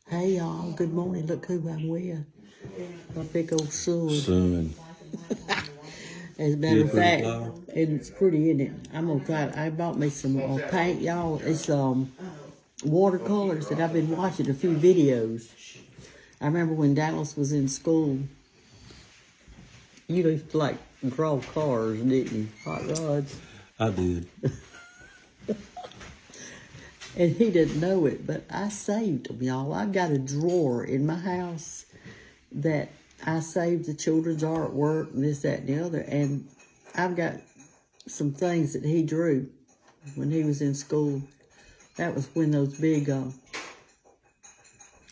Hey y'all, good morning. Look who I'm with. My big old son. As a matter of fact, it's pretty, isn't it? I'm gonna try it. I bought me some paint, y'all. It's watercolors that I've been watching a few videos. I remember when Dallas was in school, you used to like draw cars, didn't you? Hot rods. I did. And he didn't know it, but I saved them, y'all. I got a drawer in my house that I saved the children's artwork and this, that, and the other. And I've got some things that he drew when he was in school. That was when those big, well,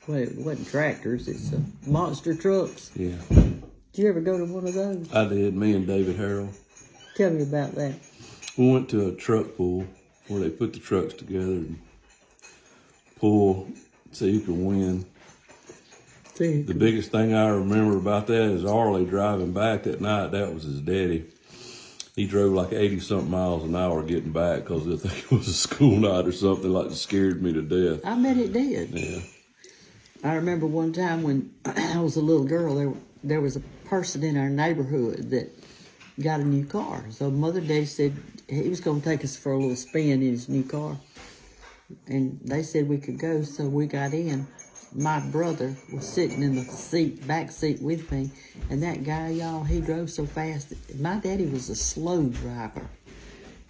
it wasn't tractors, it's monster trucks. Yeah. Did you ever go to one of those? I did, me and David Harrell. Tell me about that. We went to a truck pull where they put the trucks together and pull so you can win. The biggest thing I remember about that is Arlie driving back that night. That was his daddy. He drove like 80-something miles an hour getting back because I think it was a school night or something, like it scared me to death. I bet it did. Yeah. I remember one time when I was a little girl, there was a person in our neighborhood that got a new car. So Mother and Daddy said he was going to take us for a little spin in his new car. And they said we could go, so we got in. My brother was sitting in the back seat with me, and that guy, y'all, he drove so fast. My daddy was a slow driver.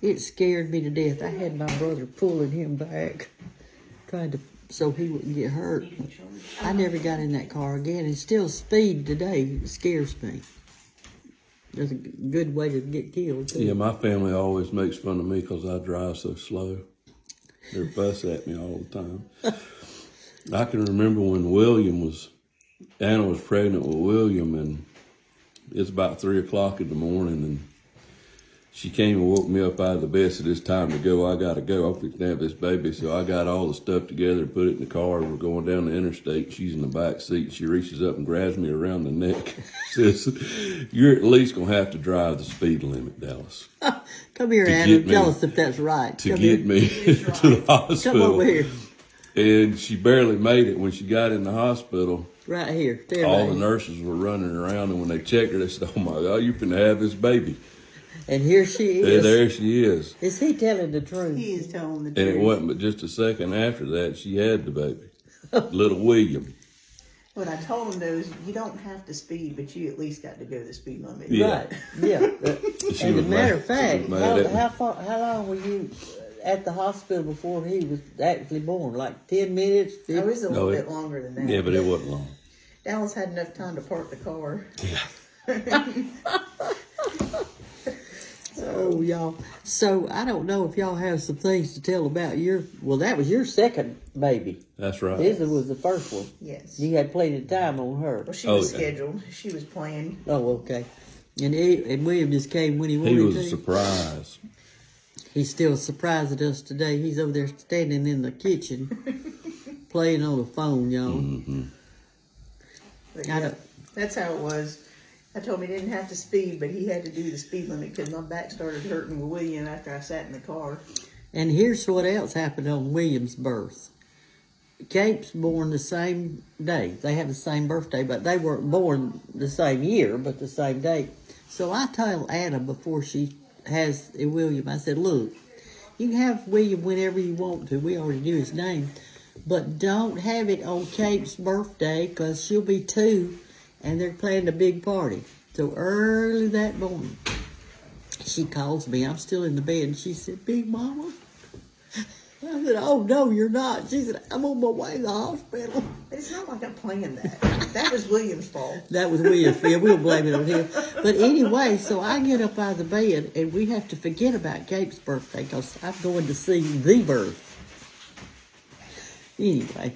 It scared me to death. I had my brother pulling him back, so he wouldn't get hurt. I never got in that car again, and still speed today scares me. That's a good way to get killed, too. Yeah, my family always makes fun of me because I drive so slow. They fuss at me all the time. I can remember when Anna was pregnant with William, and it's about 3 o'clock in the morning, and she came and woke me up out of the bed, said, "It's time to go. I got to go. I'm fixing to have this baby." So I got all the stuff together and put it in the car. We're going down the interstate. She's in the back seat. She reaches up and grabs me around the neck. Says, "You're at least going to have to drive the speed limit, Dallas." Come here, Anna. Tell us if that's right. To get me to the hospital. Come over here. And she barely made it when she got in the hospital. Right here. All the nurses were running around, and when they checked her, they said, "Oh my God, you're finna have this baby." And here she is. And there she is. Is he telling the truth? He is telling the truth. And it wasn't but just a second after that, she had the baby. Little William. What I told him, though, is you don't have to speed, but you at least got to go the speed limit. Yeah. Right, yeah. And as a matter of fact, how long were you at the hospital before he was actually born? Like 10 minutes? 15? It was a little bit longer than that. Yeah, but it wasn't long. Dallas had enough time to park the car. Yeah. Oh, y'all. So, I don't know if y'all have some things to tell about that was your second baby. That's right. His was the first one. Yes. You had plenty of time on her. Well, she was scheduled. She was planned. Oh, okay. And William just came when he wanted to. He was a surprise. He's still surprising us today. He's over there standing in the kitchen playing on the phone, y'all. Mm-hmm. Yeah, that's how it was. I told him he didn't have to speed, but he had to do the speed limit because my back started hurting with William after I sat in the car. And here's what else happened on William's birth. Kate's born the same day. They have the same birthday, but they weren't born the same year, but the same day. So I told Anna before she has William, I said, "Look, you can have William whenever you want to. We already knew his name. But don't have it on Kate's birthday because she'll be 2 and they're planning a big party." So early that morning, she calls me. I'm still in the bed, and she said, "Big Mama?" I said, "Oh, no, you're not." She said, "I'm on my way to the hospital." But it's not like I planned that. That was William's fault. That was William's fault. We'll blame it on him. But anyway, so I get up out of the bed, and we have to forget about Kate's birthday because I'm going to see the birth. Anyway,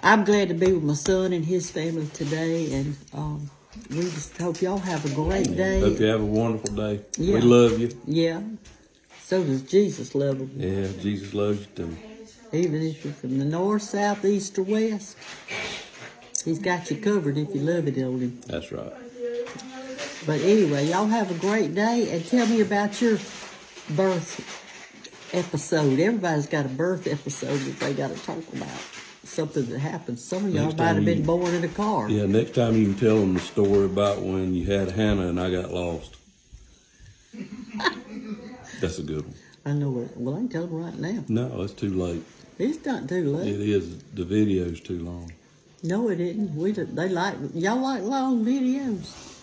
I'm glad to be with my son and his family today, and we just hope y'all have a great day. Hope you have a wonderful day. Yeah. We love you. Yeah. So does Jesus love them. Yeah, Jesus loves you too. Even if you're from the north, south, east, or west, he's got you covered if you love it on him. That's right. But anyway, y'all have a great day, and tell me about your birth episode. Everybody's got a birth episode that they got to talk about. something that happened. Some of y'all Next might time have been you- born in a car. Yeah, next time you can tell them the story about when you had Hannah and I got lost. That's a good one. I know it. Well, I can tell them right now. No, it's too late. It's not too late. It is. The video's too long. No, it isn't. Y'all like long videos.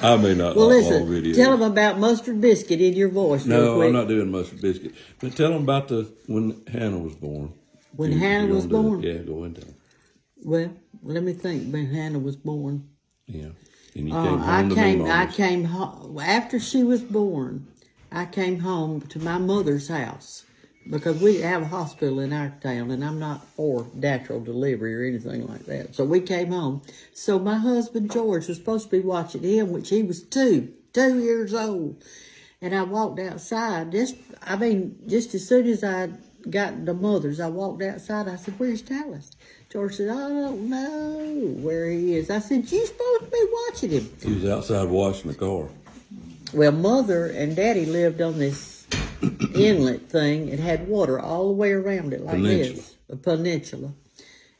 I may not Well, like listen. long videos. Tell them about mustard biscuit in your voice. real No, quick. I'm not doing mustard biscuit. But tell them about when Hannah was born. When You- Hannah you was gonna do it? born? Yeah, go into it. Well, let me think. When Hannah was born. Yeah. And you came home to me, I Mama. came home after she was born. I came home to my mother's house because we have a hospital in our town, and I'm not for natural delivery or anything like that. So we came home. So my husband George was supposed to be watching him, which he was 2 years old. And I walked outside. Just as soon as I got the mothers, I walked outside. I said, "Where's Dallas?" George said, "I don't know where he is." I said, "You're supposed to be watching him." He was outside washing the car. Well, Mother and Daddy lived on this inlet thing. It had water all the way around it like Peninsula. this. A peninsula.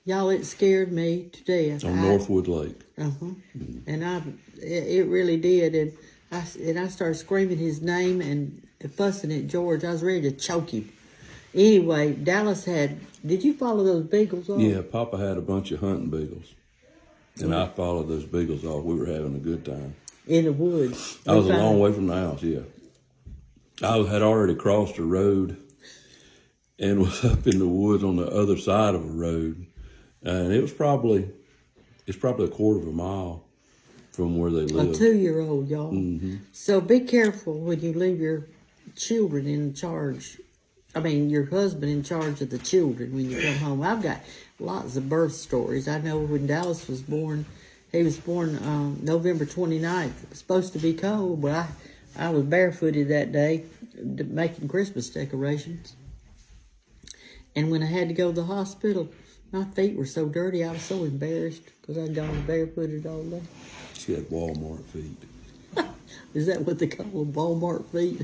Y'all, it scared me to death. On Northwood Lake. And it really did. And I started screaming his name and fussing at George. I was ready to choke him. Anyway, Dallas did you follow those beagles off? Yeah, Papa had a bunch of hunting beagles. And I followed those beagles off. We were having a good time. In the woods. I was a long way from the house, yeah. I had already crossed a road and was up in the woods on the other side of a road. And it's probably a quarter of a mile from where they A live. 2-year-old, y'all. So be careful when you leave your children in charge. I mean, your husband in charge of the children when you come home. I've got lots of birth stories. I know when Dallas was born, he was born November 29th. It was supposed to be cold, but I was barefooted that day making Christmas decorations. And when I had to go to the hospital, my feet were so dirty, I was so embarrassed because I'd gone barefooted all day. She had Walmart feet. Is that what they call them, Walmart feet?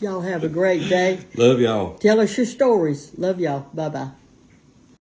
Y'all have a great day. Love y'all. Tell us your stories. Love y'all. Bye-bye.